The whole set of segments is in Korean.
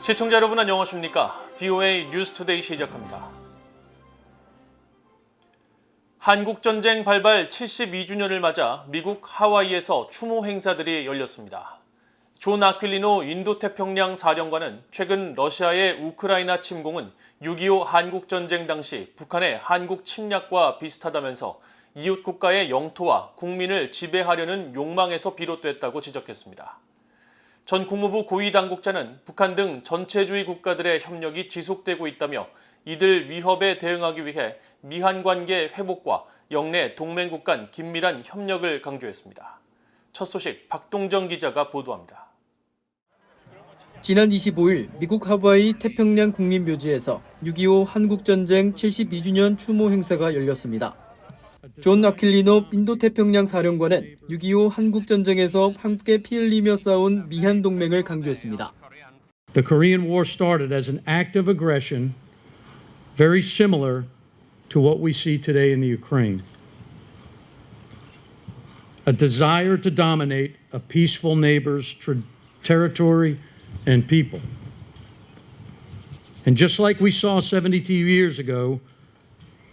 시청자 여러분 안녕하십니까? VOA 뉴스투데이 시작합니다. 한국전쟁 발발 72주년을 맞아 미국 하와이에서 추모 행사들이 열렸습니다. 존 아퀼리노 인도태평양 사령관은 최근 러시아의 우크라이나 침공은 6.25 한국전쟁 당시 북한의 한국 침략과 비슷하다면서 이웃 국가의 영토와 국민을 지배하려는 욕망에서 비롯됐다고 지적했습니다. 전 국무부 고위 당국자는 북한 등 전체주의 국가들의 협력이 지속되고 있다며 이들 위협에 대응하기 위해 미한 관계 회복과 영내 동맹국 간 긴밀한 협력을 강조했습니다. 첫 소식 박동정 기자가 보도합니다. 지난 25일 미국 하와이 태평양 국립묘지에서 6.25 한국전쟁 72주년 추모 행사가 열렸습니다. 존 아퀼리노 인도태평양 사령관은 6.25 한국전쟁에서 함께 피 흘리며 싸운 미한 동맹을 강조했습니다. The Korean War started as an act of aggression very similar to what we see today in the Ukraine. A desire to dominate a peaceful neighbor's territory and people. And just like we saw 72 years ago,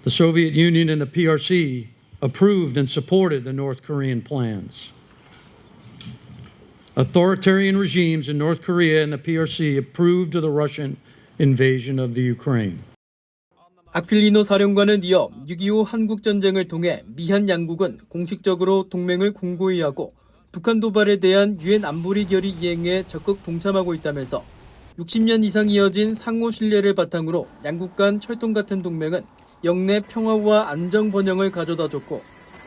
the Soviet Union and the PRC approved and supported the North Korean plans. Authoritarian regimes in North Korea and the PRC approved of the Russian invasion of the Ukraine. 아퀼리노 사령관은 이어 6.25 한국전쟁을 통해 미한 양국은 공식적으로 동맹을 공고히 하고 북한 도발에 대한 유엔 안보리 결의 이행에 적극 동참하고 있다면서 60년 이상 이어진 상호 신뢰를 바탕으로 양국 간 철통 같은 동맹은 영내 평화와 안정 번영을 가져다줬고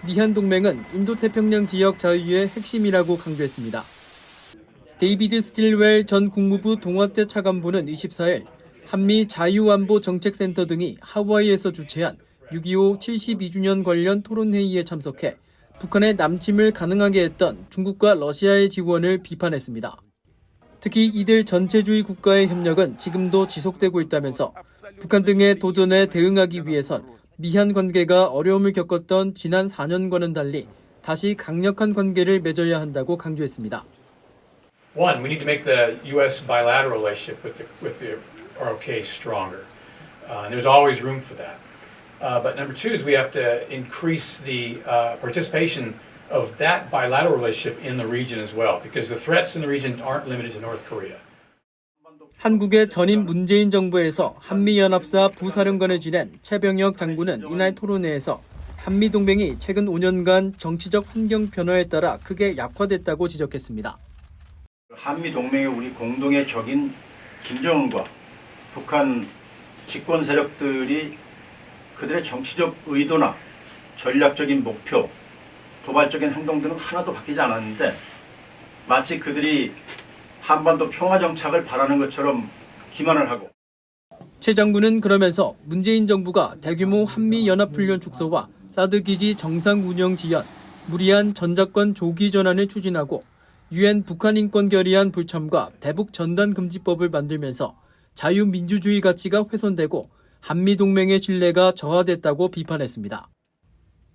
미한 동맹은 인도태평양 지역 자유의 핵심이라고 강조했습니다. 데이비드 스틸웰 전 국무부 동아태 차관보는 24일 한미 자유안보정책센터 등이 하와이에서 주최한 6.25 72주년 관련 토론회의에 참석해 북한의 남침을 가능하게 했던 중국과 러시아의 지원을 비판했습니다. 특히 이들 전체주의 국가의 협력은 지금도 지속되고 있다면서 북한 등의 도전에 대응하기 위해선 미한 관계가 어려움을 겪었던 지난 4년과는 달리 다시 강력한 관계를 맺어야 한다고 강조했습니다. One, we need to make the U.S. bilateral relationship with the ROK stronger. And there's always room for that. But number two is we have to increase the participation of that bilateral relationship in the region as well, because the threats in the region aren't limited to North Korea. 한국의 전임 문재인 정부에서 한미연합사 부사령관을 지낸 최병혁 장군은 이날 토론회에서 한미동맹이 최근 5년간 정치적 환경 변화에 따라 크게 약화됐다고 지적했습니다. 한미동맹의 우리 공동의 적인 김정은과 북한 집권 세력들이 그들의 정치적 의도나 전략적인 목표, 도발적인 행동들은 하나도 바뀌지 않았는데 마치 그들이 한반도 평화 정착을 바라는 것처럼 기만을 하고. 최 장군은 그러면서 문재인 정부가 대규모 한미연합훈련 축소와 사드 기지 정상 운영 지연, 무리한 전작권 조기 전환을 추진하고 유엔 북한 인권 결의안 불참과 대북 전단 금지법을 만들면서 자유민주주의 가치가 훼손되고 한미동맹의 신뢰가 저하됐다고 비판했습니다.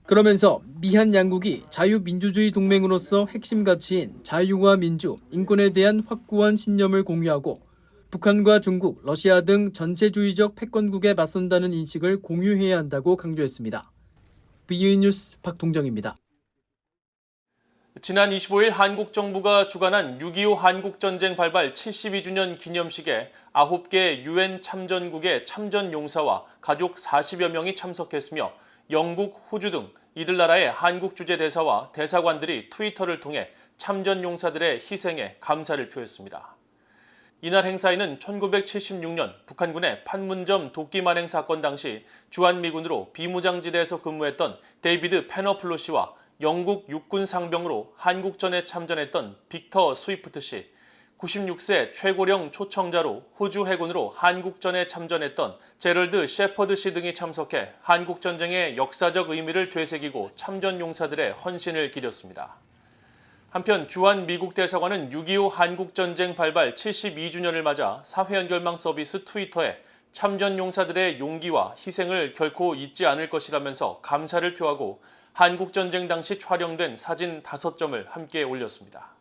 그러면서 미한 양국이 자유민주주의 동맹으로서 핵심 가치인 자유와 민주, 인권에 대한 확고한 신념을 공유하고 북한과 중국, 러시아 등 전체주의적 패권국에 맞선다는 인식을 공유해야 한다고 강조했습니다. VOA 뉴스 박동정입니다. 지난 25일 한국 정부가 주관한 6.25 한국전쟁 발발 72주년 기념식에 9개 유엔 참전국의 참전 용사와 가족 40여 명이 참석했으며 영국, 호주 등 이들 나라의 한국 주재 대사와 대사관들이 트위터를 통해 참전 용사들의 희생에 감사를 표했습니다. 이날 행사에는 1976년 북한군의 판문점 도끼 만행 사건 당시 주한미군으로 비무장지대에서 근무했던 데이비드 페너플로 씨와 영국 육군 상병으로 한국전에 참전했던 빅터 스위프트 씨, 96세 최고령 초청자로 호주 해군으로 한국전에 참전했던 제럴드 셰퍼드 씨 등이 참석해 한국전쟁의 역사적 의미를 되새기고 참전용사들의 헌신을 기렸습니다. 한편 주한 미국 대사관은 6.25 한국전쟁 발발 72주년을 맞아 사회연결망 서비스 트위터에 참전용사들의 용기와 희생을 결코 잊지 않을 것이라면서 감사를 표하고 한국전쟁 당시 촬영된 사진 5점을 함께 올렸습니다.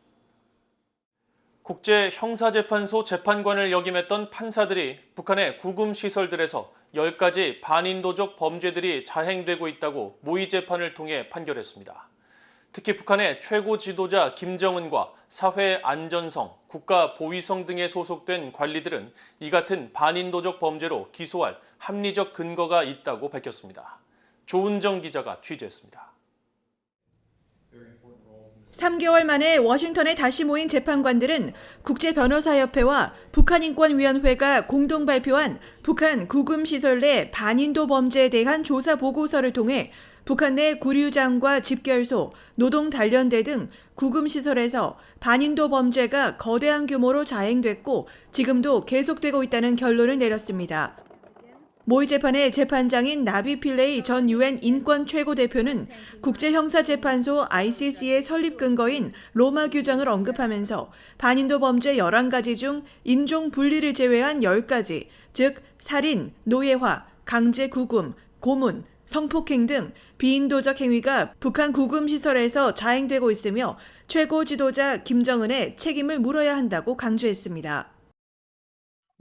국제 형사재판소 재판관을 역임했던 판사들이 북한의 구금 시설들에서 10가지 반인도적 범죄들이 자행되고 있다고 모의 재판을 통해 판결했습니다. 특히 북한의 최고 지도자 김정은과 사회 안전성, 국가 보위성 등에 소속된 관리들은 이 같은 반인도적 범죄로 기소할 합리적 근거가 있다고 밝혔습니다. 조은정 기자가 취재했습니다. 3개월 만에 워싱턴에 다시 모인 재판관들은 국제변호사협회와 북한인권위원회가 공동 발표한 북한 구금시설 내 반인도 범죄에 대한 조사 보고서를 통해 북한 내 구류장과 집결소, 노동단련대 등 구금시설에서 반인도 범죄가 거대한 규모로 자행됐고 지금도 계속되고 있다는 결론을 내렸습니다. 모의 재판의 재판장인 나비 필레이 전 유엔 인권 최고대표는 국제형사재판소 ICC의 설립 근거인 로마 규정을 언급하면서 반인도 범죄 11가지 중 인종 분리를 제외한 10가지, 즉 살인, 노예화, 강제 구금, 고문, 성폭행 등 비인도적 행위가 북한 구금시설에서 자행되고 있으며 최고 지도자 김정은의 책임을 물어야 한다고 강조했습니다.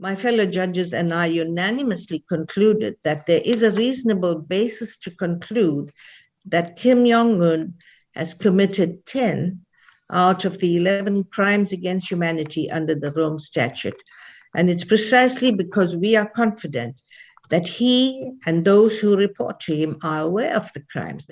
My fellow judges and I unanimously concluded that there is a reasonable basis to conclude that Kim Jong-un has committed 10 out of the 11 crimes against humanity under the Rome Statute. And it's precisely because we are confident that he and those who report to him are aware of the crimes.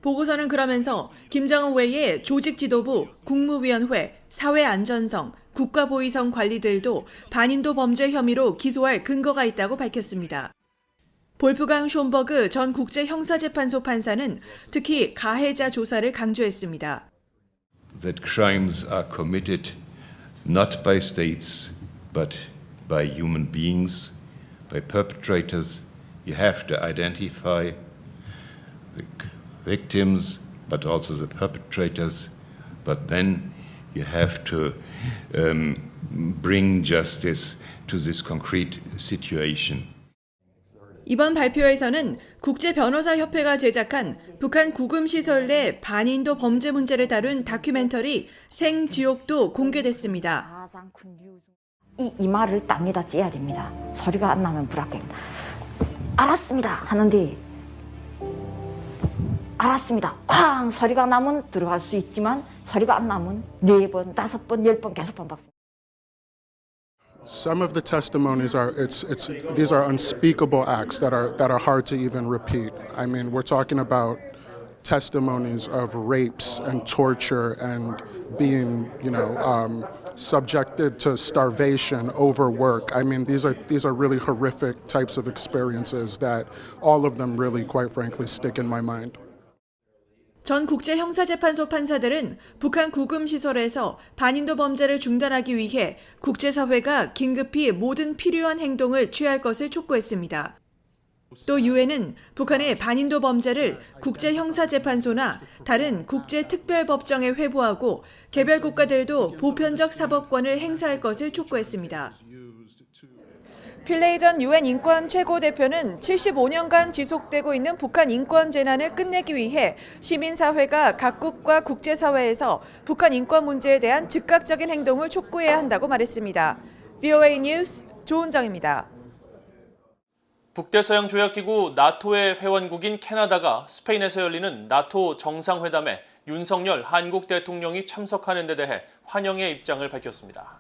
보고서는 그러면서 김정은 외에 조직지도부, 국무위원회, 사회안전성, 국가보위성 관리들도 반인도 범죄 혐의로 기소할 근거가 있다고 밝혔습니다. 볼프강 숀버그 전 국제형사재판소 판사는 특히 가해자 조사를 강조했습니다. That crimes are committed not by states but by human beings, by perpetrators. You have to identify the victims but also the perpetrators, but then you have to bring justice to this concrete situation. 이번 발표에서는 국제변호사협회가 제작한 북한 구금시설 내 반인도 범죄 문제를 다룬 다큐멘터리 생지옥도 공개됐습니다. 이 말을 땅에다 찌야 됩니다. 소리가 안 나면 불합격입니다. 알았습니다 하는데 알았습니다. 쾅 소리가 나면 들어갈 수 있지만 소리가 안 나면 4번, 5번, 10번 계속 반복합니다. Some of the testimonies are these are unspeakable acts that are hard to even repeat. I mean, we're talking about testimonies of rapes and torture and being, subjected to starvation, overwork. I mean, these are really horrific types of experiences that all of them really, quite frankly, stick in my mind. 전 국제형사재판소 판사들은 북한 구금시설에서 반인도 범죄를 중단하기 위해 국제사회가 긴급히 모든 필요한 행동을 취할 것을 촉구했습니다. 또 유엔은 북한의 반인도 범죄를 국제형사재판소나 다른 국제특별법정에 회부하고 개별 국가들도 보편적 사법권을 행사할 것을 촉구했습니다. 필레이 전 유엔 인권 최고대표는 75년간 지속되고 있는 북한 인권 재난을 끝내기 위해 시민사회가 각국과 국제사회에서 북한 인권 문제에 대한 즉각적인 행동을 촉구해야 한다고 말했습니다. VOA 뉴스 조은정입니다. 북대서양조약기구 나토의 회원국인 캐나다가 스페인에서 열리는 나토 정상회담에 윤석열 한국 대통령이 참석하는 데 대해 환영의 입장을 밝혔습니다.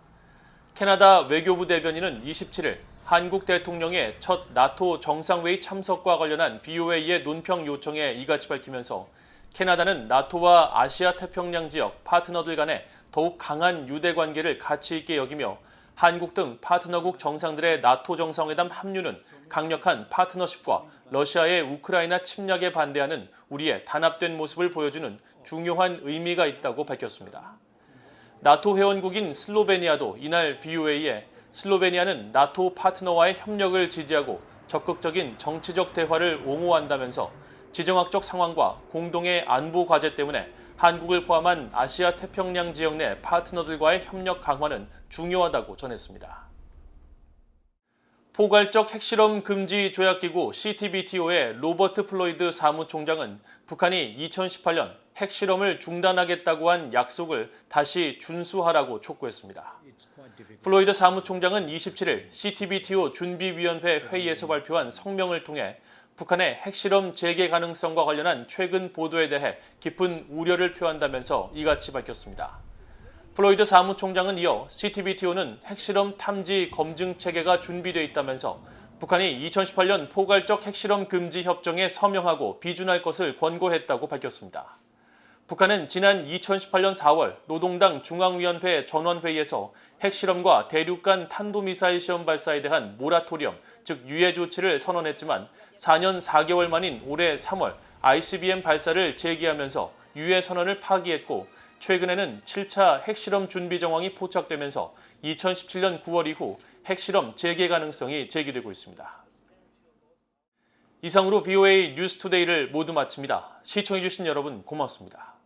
캐나다 외교부 대변인은 27일 한국 대통령의 첫 나토 정상회의 참석과 관련한 VOA의 논평 요청에 이같이 밝히면서 캐나다는 나토와 아시아 태평양 지역 파트너들 간의 더욱 강한 유대 관계를 가치 있게 여기며 한국 등 파트너국 정상들의 나토 정상회담 합류는 강력한 파트너십과 러시아의 우크라이나 침략에 반대하는 우리의 단합된 모습을 보여주는 중요한 의미가 있다고 밝혔습니다. 나토 회원국인 슬로베니아도 이날 VOA에 슬로베니아는 나토 파트너와의 협력을 지지하고 적극적인 정치적 대화를 옹호한다면서 지정학적 상황과 공동의 안보 과제 때문에 한국을 포함한 아시아 태평양 지역 내 파트너들과의 협력 강화는 중요하다고 전했습니다. 포괄적 핵실험 금지 조약기구 CTBTO의 로버트 플로이드 사무총장은 북한이 2018년 핵실험을 중단하겠다고 한 약속을 다시 준수하라고 촉구했습니다. 플로이드 사무총장은 27일 CTBTO 준비위원회 회의에서 발표한 성명을 통해 북한의 핵실험 재개 가능성과 관련한 최근 보도에 대해 깊은 우려를 표한다면서 이같이 밝혔습니다. 플로이드 사무총장은 이어 CTBTO는 핵실험 탐지 검증 체계가 준비되어 있다면서 북한이 2018년 포괄적 핵실험 금지 협정에 서명하고 비준할 것을 권고했다고 밝혔습니다. 북한은 지난 2018년 4월 노동당 중앙위원회 전원회의에서 핵실험과 대륙간 탄도미사일 시험 발사에 대한 모라토리엄, 즉 유예 조치를 선언했지만 4년 4개월 만인 올해 3월 ICBM 발사를 재개하면서 유예 선언을 파기했고 최근에는 7차 핵실험 준비 정황이 포착되면서 2017년 9월 이후 핵실험 재개 가능성이 제기되고 있습니다. 이상으로 VOA 뉴스투데이를 모두 마칩니다. 시청해주신 여러분 고맙습니다.